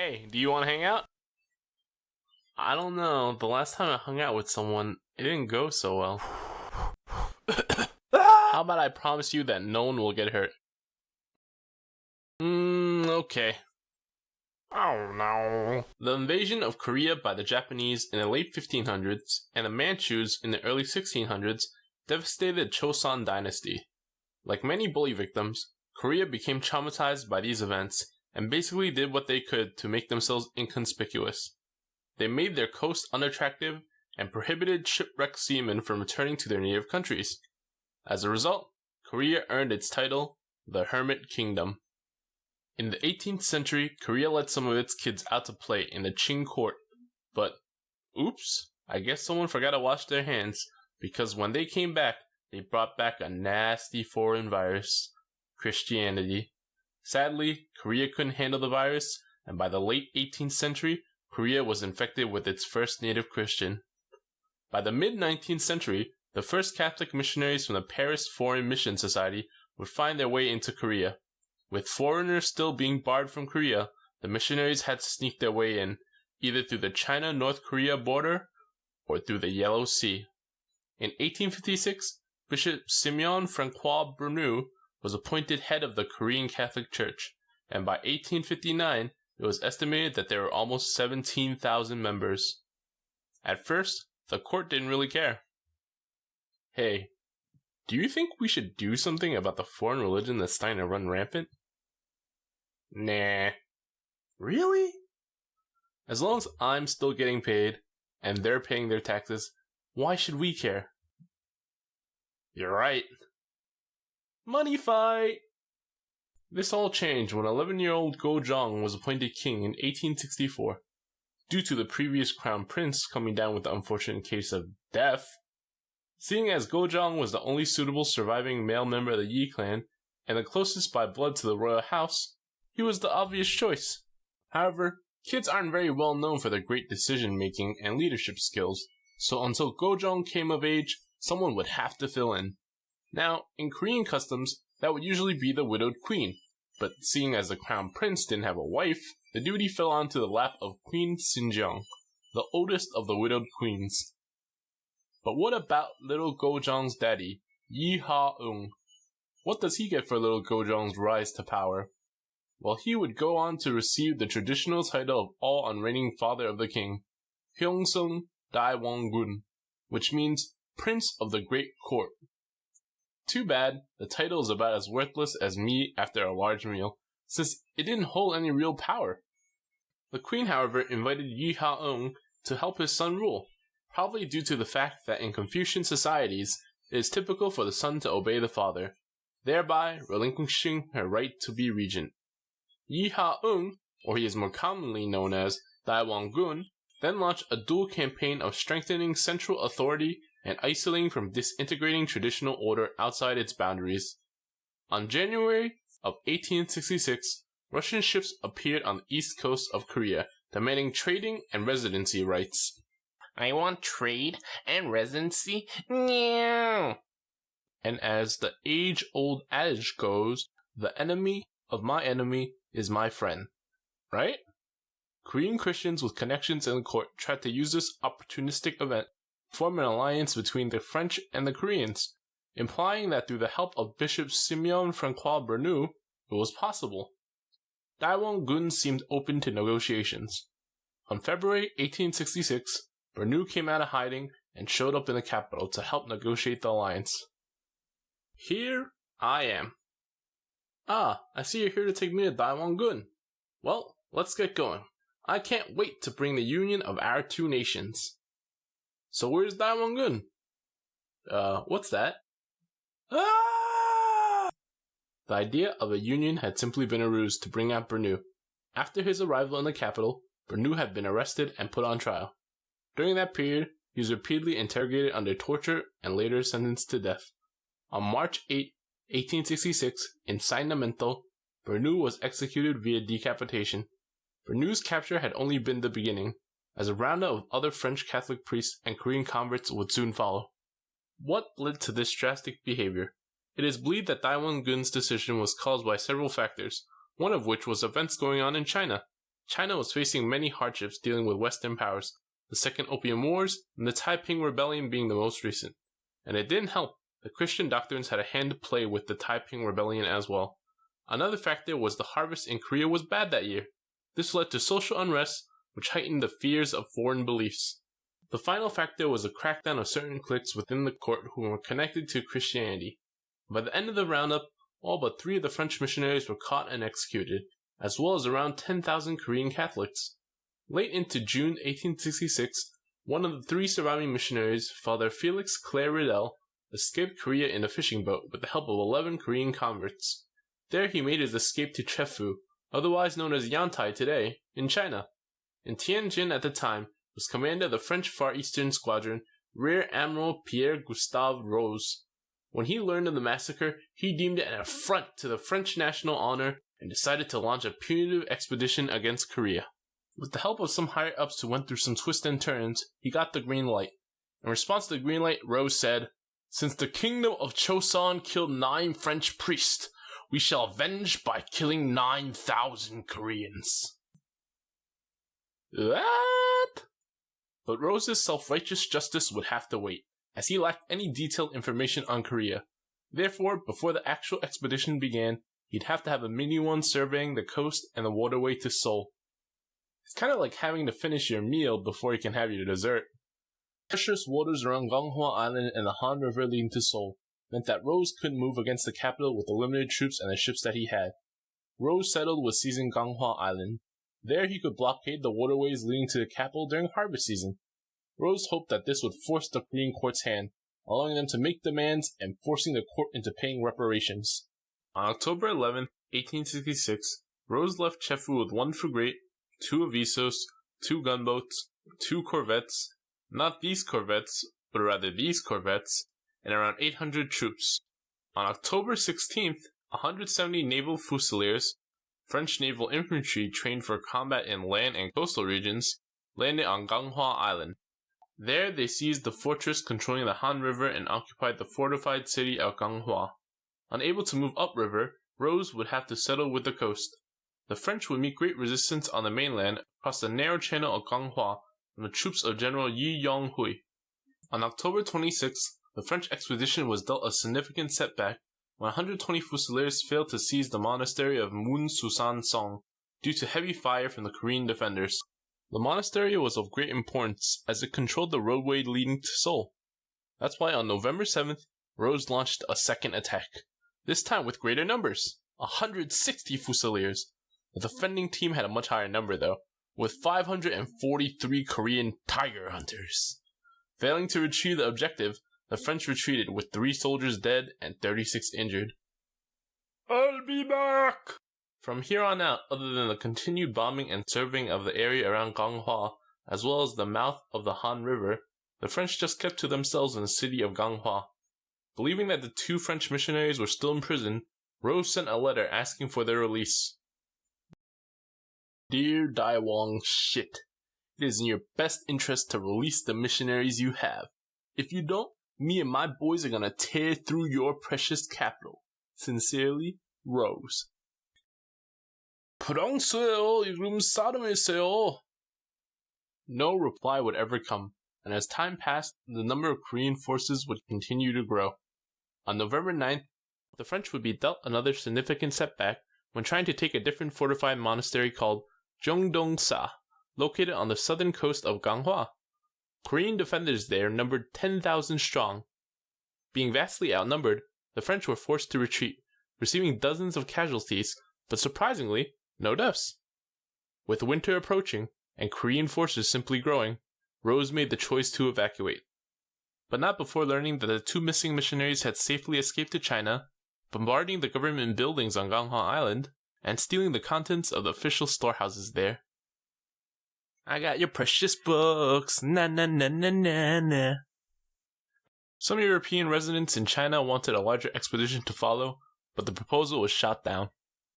Hey, do you want to hang out? I don't know. The last time I hung out with someone, it didn't go so well. How about I promise you that no one will get hurt? Okay. Oh no. The invasion of Korea by the Japanese in the late 1500s and the Manchus in the early 1600s devastated the Choson dynasty. Like many bully victims, Korea became traumatized by these events and basically did what they could to make themselves inconspicuous. They made their coast unattractive and prohibited shipwrecked seamen from returning to their native countries. As a result, Korea earned its title, the Hermit Kingdom. In the 18th century, Korea let some of its kids out to play in the Qing court, but, oops, I guess someone forgot to wash their hands, because when they came back, they brought back a nasty foreign virus, Christianity. Sadly, Korea couldn't handle the virus, and by the late 18th century, Korea was infected with its first native Christian. By the mid-19th century, the first Catholic missionaries from the Paris Foreign Mission Society would find their way into Korea. With foreigners still being barred from Korea, the missionaries had to sneak their way in, either through the China-North Korea border or through the Yellow Sea. In 1856, Bishop Simeon Francois Bernoux was appointed head of the Korean Catholic Church, and by 1859, it was estimated that there were almost 17,000 members. At first, the court didn't really care. Hey, do you think we should do something about the foreign religion that's starting to run rampant? Nah. Really? As long as I'm still getting paid, and they're paying their taxes, why should we care? You're right. Money fight! This all changed when 11-year-old Go-jong was appointed king in 1864. Due to the previous crown prince coming down with the unfortunate case of death, seeing as Go-jong was the only suitable surviving male member of the Yi clan, and the closest by blood to the royal house, he was the obvious choice. However, kids aren't very well known for their great decision-making and leadership skills, so until Go-jong came of age, someone would have to fill in. Now, in Korean customs, that would usually be the widowed queen, but seeing as the crown prince didn't have a wife, the duty fell onto the lap of Queen Sinjeong, the oldest of the widowed queens. But what about little Go-jong's daddy, Yi Ha-eung? What does he get for little Go-jong's rise to power? Well, he would go on to receive the traditional title of all-unreigning father of the king, Hyeongseong Daewon-gun, which means Prince of the Great Court. Too bad, the title is about as worthless as me after a large meal, since it didn't hold any real power. The queen, however, invited Yi Ha-eung to help his son rule, probably due to the fact that in Confucian societies, it is typical for the son to obey the father, thereby relinquishing her right to be regent. Yi Ha-eung, or he is more commonly known as Daewon-gun, then launched a dual campaign of strengthening central authority and isolating from disintegrating traditional order outside its boundaries. On January of 1866, Russian ships appeared on the east coast of Korea, demanding trading and residency rights. I want trade and residency now. And as the age-old adage goes, the enemy of my enemy is my friend. Right? Korean Christians with connections in the court tried to use this opportunistic event to form an alliance between the French and the Koreans, implying that through the help of Bishop Simeon Francois Bernoux, it was possible. Daewon-gun seemed open to negotiations. On February 1866, Bernoux came out of hiding and showed up in the capital to help negotiate the alliance. Here I am. Ah, I see you're here to take me to Daewon-gun. Well, let's get going. I can't wait to bring the union of our two nations. So where's Daewon-gun? What's that? Ah! The idea of a union had simply been a ruse to bring out Bernoux. After his arrival in the capital, Bernoux had been arrested and put on trial. During that period, he was repeatedly interrogated under torture and later sentenced to death. On March 8, 1866, in Sainamento, Bernoux was executed via decapitation. Bernoux's capture had only been the beginning, as a roundup of other French Catholic priests and Korean converts would soon follow. What led to this drastic behavior? It is believed that Daewon-gun's decision was caused by several factors, one of which was events going on in China. China was facing many hardships dealing with Western powers, the Second Opium Wars and the Taiping Rebellion being the most recent. And it didn't help that Christian doctrines had a hand to play with the Taiping Rebellion as well. Another factor was the harvest in Korea was bad that year. This led to social unrest, which heightened the fears of foreign beliefs. The final factor was a crackdown of certain cliques within the court who were connected to Christianity. By the end of the roundup, all but 3 of the French missionaries were caught and executed, as well as around 10,000 Korean Catholics. Late into June 1866, one of the 3 surviving missionaries, Father Felix Claire Riddell, escaped Korea in a fishing boat with the help of 11 Korean converts. There he made his escape to Chefu, otherwise known as Yantai today, in China. In Tianjin at the time was commander of the French Far Eastern Squadron, Rear Admiral Pierre-Gustave Rose. When he learned of the massacre, he deemed it an affront to the French national honor and decided to launch a punitive expedition against Korea. With the help of some higher-ups who went through some twists and turns, he got the green light. In response to the green light, Rose said, "Since the kingdom of Choson killed 9 French priests, we shall avenge by killing 9,000 Koreans." What? But Rose's self-righteous justice would have to wait, as he lacked any detailed information on Korea. Therefore, before the actual expedition began, he'd have to have a mini one surveying the coast and the waterway to Seoul. It's kind of like having to finish your meal before you can have your dessert. Treacherous waters around Ganghwa Island and the Han River leading to Seoul meant that Rose couldn't move against the capital with the limited troops and the ships that he had. Rose settled with seizing Ganghwa Island. There he could blockade the waterways leading to the capital during harvest season. Rose hoped that this would force the Korean court's hand, allowing them to make demands and forcing the court into paying reparations. On October 11, 1866, Rose left Chefu with 1 frigate, 2 avisos, 2 gunboats, 2 corvettes, not these corvettes, but rather these corvettes, and around 800 troops. On October 16th, 170 naval fusiliers, French naval infantry trained for combat in land and coastal regions, landed on Ganghwa Island. There they seized the fortress controlling the Han River and occupied the fortified city of Ganghwa. Unable to move upriver, Rose would have to settle with the coast. The French would meet great resistance on the mainland across the narrow channel of Ganghwa from the troops of General Yi Yong-hui. On October 26th, the French expedition was dealt a significant setback when 120 fusiliers failed to seize the monastery of Mun Susan Song due to heavy fire from the Korean defenders. The monastery was of great importance as it controlled the roadway leading to Seoul. That's why on November 7th, Rose launched a second attack, this time with greater numbers, 160 fusiliers. The defending team had a much higher number though, with 543 Korean tiger hunters. Failing to retrieve the objective, the French retreated with 3 soldiers dead and 36 injured. "I'll be back!" From here on out, other than the continued bombing and surveying of the area around Ganghwa, as well as the mouth of the Han River, the French just kept to themselves in the city of Ganghwa. Believing that the 2 French missionaries were still in prison, Rose sent a letter asking for their release. "Dear Daiwang shit, it is in your best interest to release the missionaries you have. If you don't, me and my boys are gonna tear through your precious capital. Sincerely, Rose." "프랑스예요. 이름 사람이세요." No reply would ever come, and as time passed, the number of Korean forces would continue to grow. On November 9th, the French would be dealt another significant setback when trying to take a different fortified monastery called Jongdong-sa, located on the southern coast of Ganghwa. Korean defenders there numbered 10,000 strong. Being vastly outnumbered, the French were forced to retreat, receiving dozens of casualties, but surprisingly, no deaths. With winter approaching, and Korean forces simply growing, Rose made the choice to evacuate. But not before learning that the 2 missing missionaries had safely escaped to China, bombarding the government buildings on Ganghwa Island, and stealing the contents of the official storehouses there. "I got your precious books, na na na na na na." Some European residents in China wanted a larger expedition to follow, but the proposal was shot down.